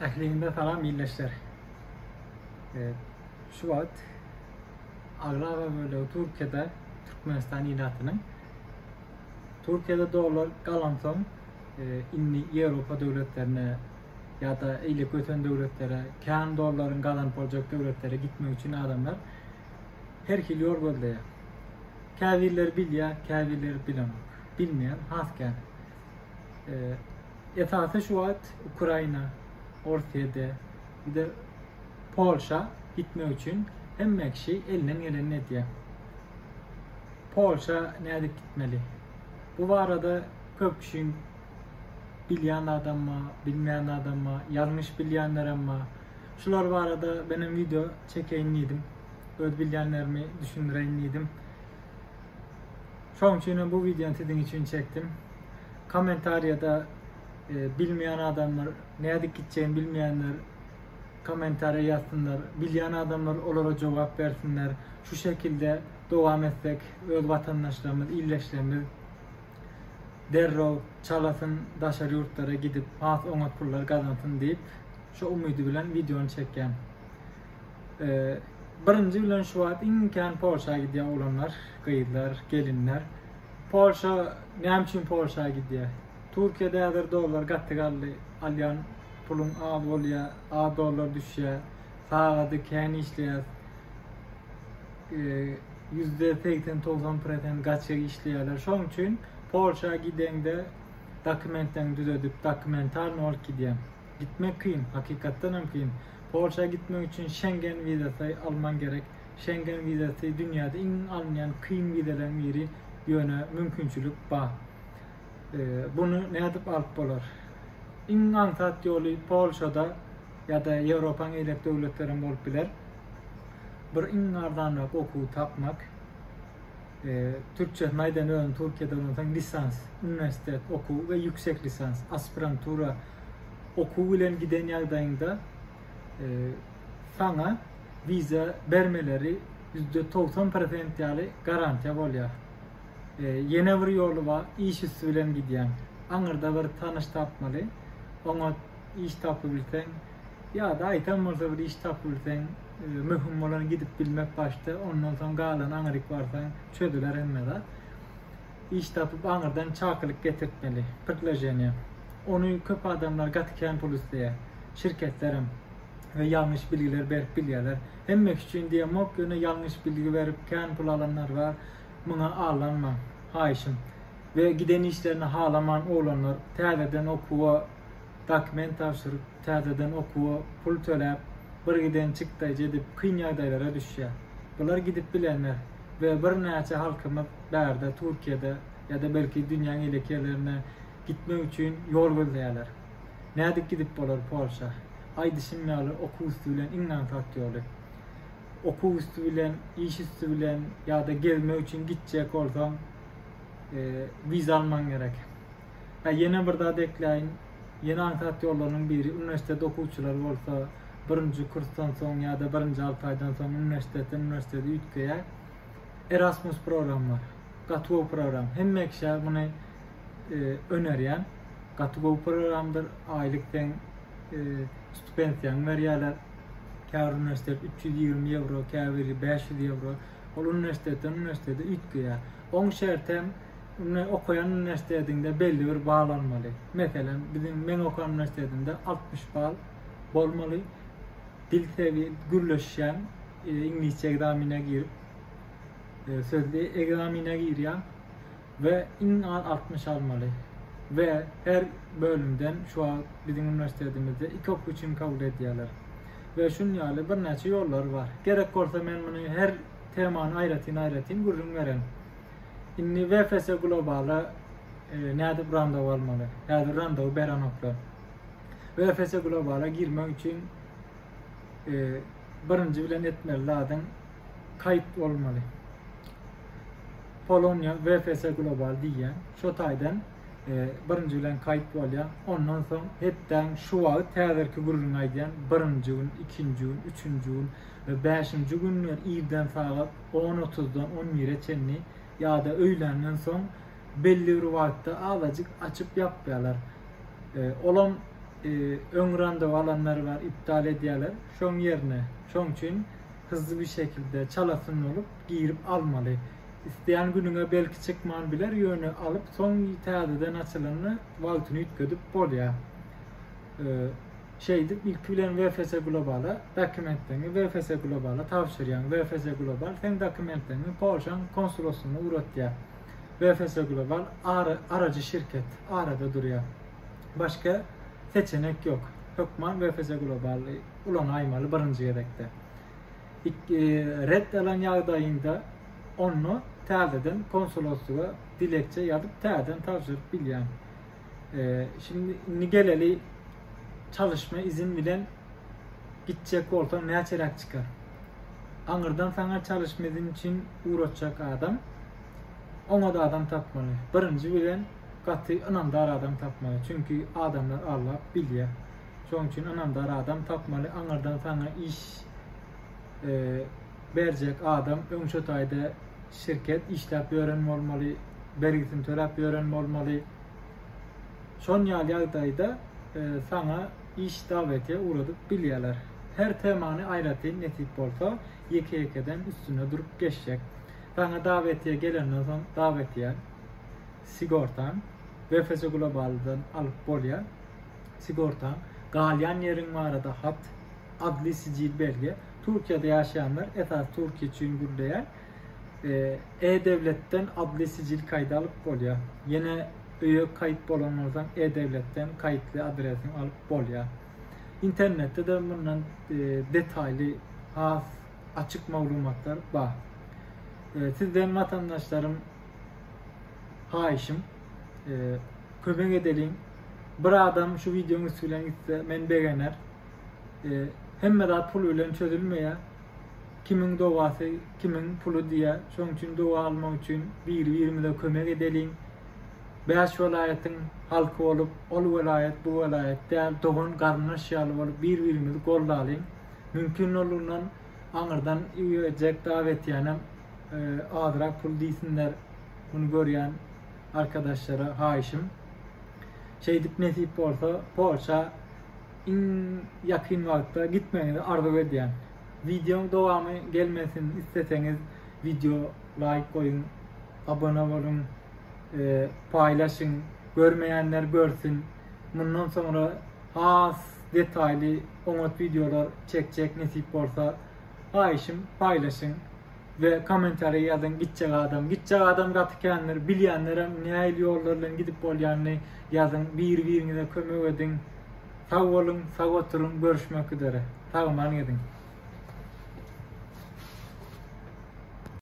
Ähliğinde salam iyileşler. Şu an Ağla ve böyle Türkiye'de Türkmenistan ilatının Türkiye'de dolar kalan son inni Avrupa devletlerine ya da iyilik öten devletlere, kan doların kalan olacak devletlere gitmek için adamlar her yıl yol böyle. Kâvirler biliyor, kâvirler bilemem. Bilmeyen hasken. Esası şu an Ukrayna, Orta'da bir de Polşa gitmek için hem kişi elinden geleni ediyor. Polşa nerede gitmeli? Bu arada köp kişinin bilmeyen adamma, bilmeyen adamma, yanlış bilenler ama şular var arada benim video çekeyim dedim. Öz bilenlerimi düşündüreyim dedim. Şu için bu videoyu sizin için çektim. Komentariyada bilmeyen adamlar, nerede gideceğini bilmeyenler komentara yazsınlar. Bilen adamlar onlara cevap versinler. Şu şekilde devam etsek öz vatandaşlarımız, illeşlerimiz derrov çalasın, daşarı yurtlara gidip az ona pullar kazansın deyip şu umudu bilen videonu çekeceğim. Birinci bilen şu an imkan Polşa'ya gidiyor olanlar, kıyılar, gelinler. Polşa, ne için Polşa'ya gidiyor? Türkiye'de yazır dolar kattıgallı alyan pulun A oluyor, A dolar düşüyor, sağladı kendi işliyor. %80-90% kaçır işliyorlar. Şu için Polşa'ya gidenде dokumentten düzedip dokumentar ol gidiyor. Gitmek kıyın, hakikaten hem kıyın. Polşa'ya gitmek için Schengen vizası alman gerek. Schengen vizası dünyada en almayan kıyın vizelerin biri yöne mümkünçülük var. Bunu ne yapıp alıp bolar? En ansat yolu Polşa'da ya da Avrupa'nın eylek devletlerin bolup biler. Bir en ardanlık oku tapmak. Türkçe maydan öğren Türkiye'de olursan lisans, üniversite oku ve yüksek lisans, aspirantura oku ile giden yardayında sana vize vermeleri %90% yani garanti oluyor. Yeni bir yolu var, iş üstüyle gidiyen. Anırda bir tanış tapmalı, ona iş tapabilsen ya da aytan olsa bir iş tapabilsen mühim olan gidip bilmek başta, ondan sonra galan anırık varsa çödüler emmeden iş tapıp anırdan çakılık getirtmeli, pırtlajeni. Onu köp adamlar gatiken polisliğe, şirketlerim ve yanlış bilgiler verip biliyorlar. Hemmek için diye mok yöne yanlış bilgi verip kendi pul alanlar var, buna ağlanma, haişim. Ve giden işlerini halaman olanlar, tədədən okuva, dokument tavşırıp, tədədən okuva, pul tölep, bir giden çıktayca edip kıyın yağdaylara düşüyor. Bunlar gidip bilenler ve bir neçe halkımız berde, Türkiye'de ya da belki dünyanın iyilik yerlerine gitmek için yol gözlüyorlar. Nerede gidip bolar Polşa? Ay düşünmüyorlar, oku üstüyle inan taktıyorlar. Oku üstüyle, iş üstüyle ya da gezmek için gidecek olsam vize alman gerek. Yeni bir daha dekleyin, yeni anket yollarının biri, üniversitede okuyucular olsa, birinci kurstan sonra ya da birinci 6 aydan sonra üniversitede ütkeye Erasmus program var. Katı program. Hem mekşe bunu öneriyen katı programdır. Aylıktan stipendiyan veriyorlar. Kâr üniversitede 320 euro, kâr 500 euro. O üniversitede ütkeye. On şertem okuyan üniversitede belli bir bağlanmalı. Mesela bizim ben okuyan üniversitede 60 bal olmalı. Dil seviye gürleşen İngilizce egzamine girip sözlü egzamine giriyor ve en az 60 almalı. Ve her bölümden şu an bizim üniversitemizde 2 okul için kabul ediyorlar. Ve şunun yolu bir neçe yollar var. Gerek olsa ben bunu her temanın ayrıtın gururun veren. Şimdi VFS Global'a ne adı randevu almalı? Ya da randevu veren oklar. VFS Global'a girmek için birinci bilen etmelilerden kayıt olmalı. Polonya VFS Global diye şu taydan birinci bilen kayıt oluyor. Ondan sonra hepten şu an tədərki gururuna gidiyen birinci gün, ikinci gün, üçüncü gün ve beşinci günler iyiden saat 10:30'dan 11'e çenli ya da öğlenden son belli bir vakitte azıcık açıp yapıyorlar. Olan ön randevu alanları var, iptal ediyorlar. Şon yerine, şon için hızlı bir şekilde çalasın olup giyirip almalı. İsteyen gününe belki çıkman biler yönü alıp son tədeden açılanını valtını yütküdüp bolya. İlk bilen VFS Global'a dokumentlerini VFS Global'a tavşıryan VFS Global sen dokumentlerini Polşan konsolosluğuna uğratya. VFS Global aracı şirket arada duruyor. Başka seçenek yok. Hükman VFS Global'i ulan aymalı birinci yedekte. Red alan yağdayında onu tədeden konsolosluğa dilekçe yazıp tədeden tavşırıp bilyan. Şimdi geleli çalışma izin bilen gidecek olsa ne açarak çıkar? Anırdan sana çalışma izin için uğraşacak adam, ona da adam tapmalı. Birinci bilen katı anamdar adam tapmalı. Çünkü adamlar Allah biliyor. Onun için anamdar adam tapmalı. Anırdan sana iş verecek adam, ön şotayda şirket işlep öğrenme olmalı, vergisini törep öğrenme olmalı. Son yağdayda sana iş davetiye uğradıp biliyorlar. Her temanı ayrıca netip olsa yekeden üstüne durup geçecek. Sana davetiye gelenden sonra davetiye sigortan VFS Global'dan alıp bolya sigortan galyan yerin varada hat adli sicil belge. Türkiye'de yaşayanlar esas Türkiye için gürleyen E-Devlet'ten adli sicil kaydı alıp bolya. Yine üye kayıt olanlardan E-Devlet'ten kayıtlı adresini alıp bolya. İnternette de bundan detaylı açık malumatlar var. Sizden vatandaşlarım haişim kömek edelim. Bir adam şu videomu söylen gitse men beğener. Hem de pul ölen çözülmeye kimin doğası kimin pulu diye şunun için dua almak için bir de kömek edelim. Beş velayetin halkı olup ol velayet bu velayet değil doğun karnına şiyalı olup birbirimizi kollayalım. Mümkün olurlan anırdan üyecek davetiyenem adırak pul değilsinler bunu gören arkadaşlara haişim. Nesip olsa Polşa yakın vakitte gitmenizi arzu ediyen. Videonun devamı gelmesini isteseniz video like koyun, abone olun, paylaşın, görmeyenler görsün. Bundan sonra detaylı umut videolar çekecek nasip olsa haişim paylaşın ve komentarı yazın gidecek adam katıkenler bilyenlere ne yollarla gidip olyanını yazın birbirine kömür edin. Sağ olun, sağ oturun, görüşmek üzere. Sağ olun.